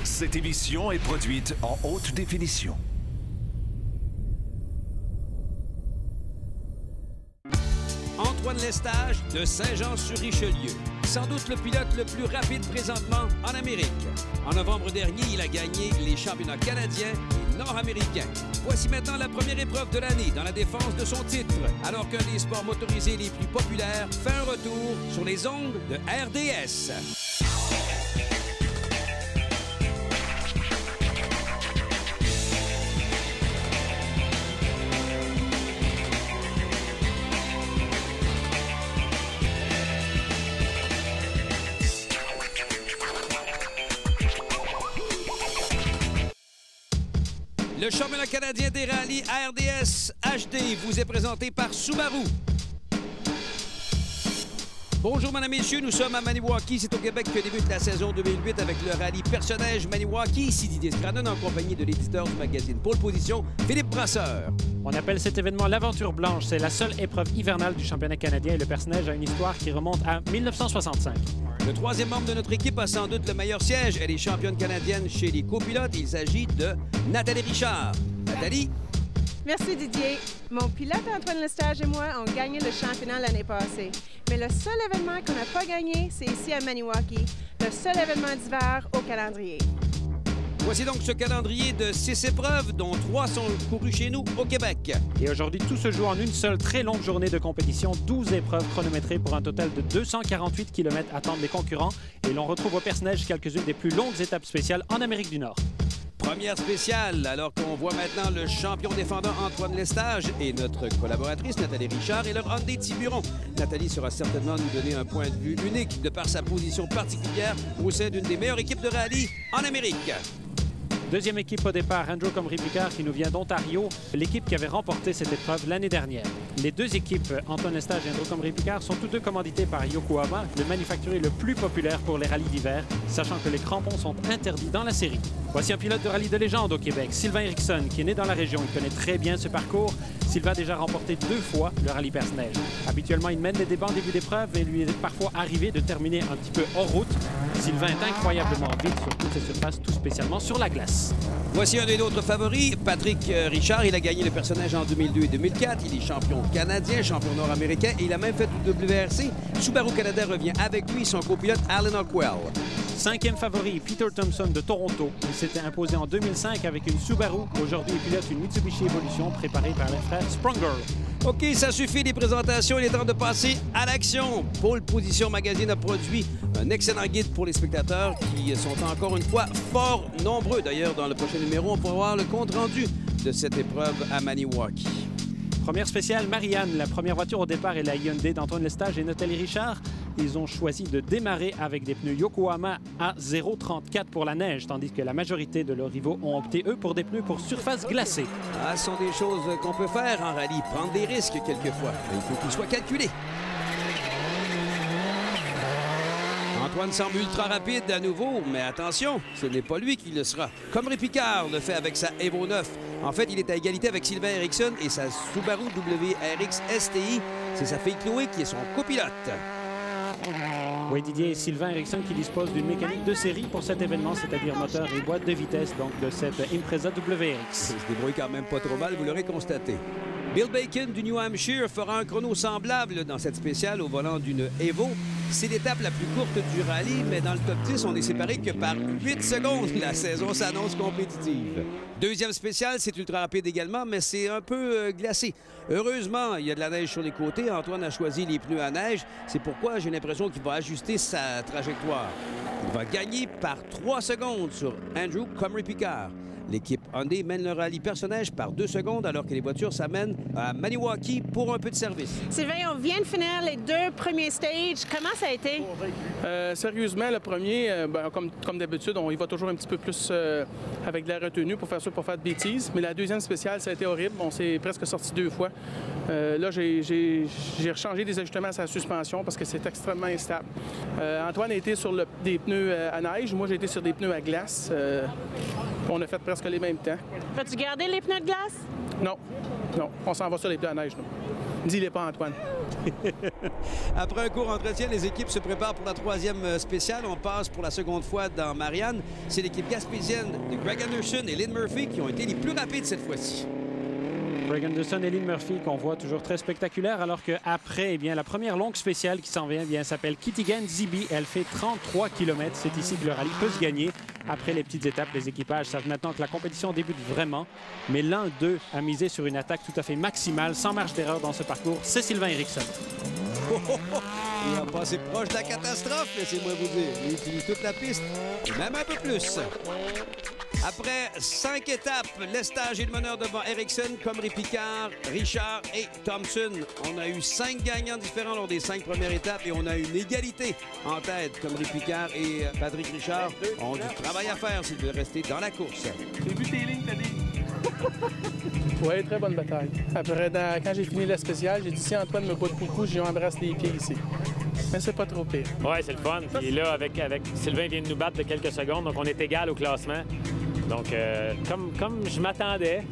Cette émission est produite en haute définition. Antoine Lestage de Saint-Jean-sur-Richelieu. Sans doute le pilote le plus rapide présentement en Amérique. En novembre dernier, il a gagné les championnats canadiens et nord-américains. Voici maintenant la première épreuve de l'année dans la défense de son titre, alors qu'un des sports motorisés les plus populaires fait un retour sur les ondes de RDS. Le championnat canadien des rallyes RDS HD vous est présenté par Subaru. Bonjour, mesdames et messieurs, nous sommes à Maniwaki. C'est au Québec que débute la saison 2008 avec le rallye personnage Maniwaki. Ici Didier Scrannon en compagnie de l'éditeur du magazine Pole Position, Philippe Brasseur. On appelle cet événement l'Aventure Blanche. C'est la seule épreuve hivernale du championnat canadien et le personnage a une histoire qui remonte à 1965. Le troisième membre de notre équipe a sans doute le meilleur siège. Elle est championne canadienne chez les copilotes. Il s'agit de Nathalie Richard. Nathalie? Merci Didier. Mon pilote Antoine Lestage et moi ont gagné le championnat l'année passée. Mais le seul événement qu'on n'a pas gagné, c'est ici à Maniwaki, le seul événement d'hiver au calendrier. Voici donc ce calendrier de 6 épreuves, dont 3 sont courues chez nous au Québec. Et aujourd'hui, tout se joue en une seule très longue journée de compétition. 12 épreuves chronométrées pour un total de 248 km attendent les concurrents. Et l'on retrouve au personnage quelques-unes des plus longues étapes spéciales en Amérique du Nord. Première spéciale, alors qu'on voit maintenant le champion défendant Antoine Lestage et notre collaboratrice Nathalie Richard et leur Hyundai Tiburon. Nathalie sera certainement nous donner un point de vue unique de par sa position particulière au sein d'une des meilleures équipes de rallye en Amérique. Deuxième équipe au départ, Andrew Comrie-Picard qui nous vient d'Ontario, l'équipe qui avait remporté cette épreuve l'année dernière. Les deux équipes, Antoine Lestage et Andrew Comrie-Picard, sont tous deux commanditées par Yokohama, le manufacturier le plus populaire pour les rallyes d'hiver, sachant que les crampons sont interdits dans la série. Voici un pilote de rallye de légende au Québec, Sylvain Eriksson, qui est né dans la région. Il connaît très bien ce parcours. Sylvain a déjà remporté 2 fois le rallye perce-neige. Habituellement, il mène les débats en début d'épreuve et lui est parfois arrivé de terminer un petit peu hors route. Sylvain est incroyablement vite sur toutes ses surfaces, tout spécialement sur la glace. Voici un des nôtres favoris, Patrick Richard. Il a gagné le personnage en 2002 et 2004. Il est champion canadien, champion nord-américain et il a même fait du WRC. Subaru Canada revient avec lui, son copilote Alan Ockwell. Cinquième favori, Peter Thompson de Toronto. Il s'était imposé en 2005 avec une Subaru. Aujourd'hui, il pilote une Mitsubishi Evolution préparée par les frères Sprunger. OK, ça suffit des présentations. Il est temps de passer à l'action. Pole Position Magazine a produit un excellent guide pour les spectateurs qui sont encore une fois fort nombreux. D'ailleurs, dans le prochain numéro, on pourra voir le compte-rendu de cette épreuve à Maniwaki. Première spéciale, Marianne. La première voiture au départ est la Hyundai d'Antoine Lestage et Nathalie Richard. Ils ont choisi de démarrer avec des pneus Yokohama à 0,34 pour la neige, tandis que la majorité de leurs rivaux ont opté, eux, pour des pneus pour surface glacée. Ah, ce sont des choses qu'on peut faire en rallye, prendre des risques quelquefois. Mais il faut qu'ils soient calculés. Antoine semble ultra rapide à nouveau, mais attention, ce n'est pas lui qui le sera. Comrie Picard le fait avec sa Evo 9. En fait, il est à égalité avec Sylvain Eriksson et sa Subaru WRX STI. C'est sa fille Chloé qui est son copilote. Oui, Didier et Sylvain Eriksson qui disposent d'une mécanique de série pour cet événement, c'est-à-dire moteur et boîte de vitesse, donc de cette Impreza WRX. Il se débrouille quand même pas trop mal, vous l'aurez constaté. Bill Bacon du New Hampshire fera un chrono semblable dans cette spéciale au volant d'une Evo. C'est l'étape la plus courte du rallye, mais dans le top 10, on n'est séparé que par 8 secondes. La saison s'annonce compétitive. Deuxième spéciale, c'est ultra rapide également, mais c'est un peu glacé. Heureusement, il y a de la neige sur les côtés. Antoine a choisi les pneus à neige. C'est pourquoi j'ai l'impression qu'il va ajuster sa trajectoire. Il va gagner par 3 secondes sur Andrew Comrie-Picard. L'équipe Hyundai mène le rallye personnage par 2 secondes alors que les voitures s'amènent à Maniwaki pour un peu de service. Sylvain, on vient de finir les 2 premiers stages. Comment ça a été? Sérieusement, le premier, comme d'habitude, on y va toujours un petit peu plus avec de la retenue pour faire ça, pour faire de bêtises. Mais la deuxième spéciale, ça a été horrible. On s'est presque sorti 2 fois. Là, j'ai rechangé des ajustements à sa suspension parce que c'est extrêmement instable. Antoine a été sur des pneus à neige. Moi, j'ai été sur des pneus à glace. On a fait presque les mêmes temps. Vas-tu garder les pneus de glace? Non. Non. On s'en va sur les pneus à neige, nous. Dis-les pas, Antoine. Après un court entretien, les équipes se préparent pour la troisième spéciale. On passe pour la seconde fois dans Marianne. C'est l'équipe gaspésienne de Greg Anderson et Lynn Murphy qui ont été les plus rapides cette fois-ci. Greg Anderson et Lynn Murphy qu'on voit toujours très spectaculaire, alors qu'après, la première longue spéciale qui s'en vient, s'appelle Kitigan Zibi. Elle fait 33 km. C'est ici que le rallye peut se gagner. Après les petites étapes, les équipages savent maintenant que la compétition débute vraiment. Mais l'un d'eux a misé sur une attaque tout à fait maximale, sans marge d'erreur dans ce parcours. C'est Sylvain Eriksson. Il a passé proche de la catastrophe, laissez-moi vous dire. Il utilise toute la piste, même un peu plus. Après 5 étapes, Lestage est le meneur devant Eriksson, Comrie Picard, Richard et Thompson. On a eu 5 gagnants différents lors des 5 premières étapes et on a une égalité en tête. Comrie Picard et Patrick Richard ont du travail à faire s'ils veulent rester dans la course. J'ai vu tes lignes, t'as dit? Oui, très bonne bataille. Après, quand j'ai fini la spéciale, j'ai dit si Antoine me botte beaucoup, je lui embrasse les pieds ici. Mais c'est pas trop pire. Oui, c'est le fun. Puis là, avec Sylvain vient de nous battre de quelques secondes, donc on est égal au classement. Donc, comme je m'attendais,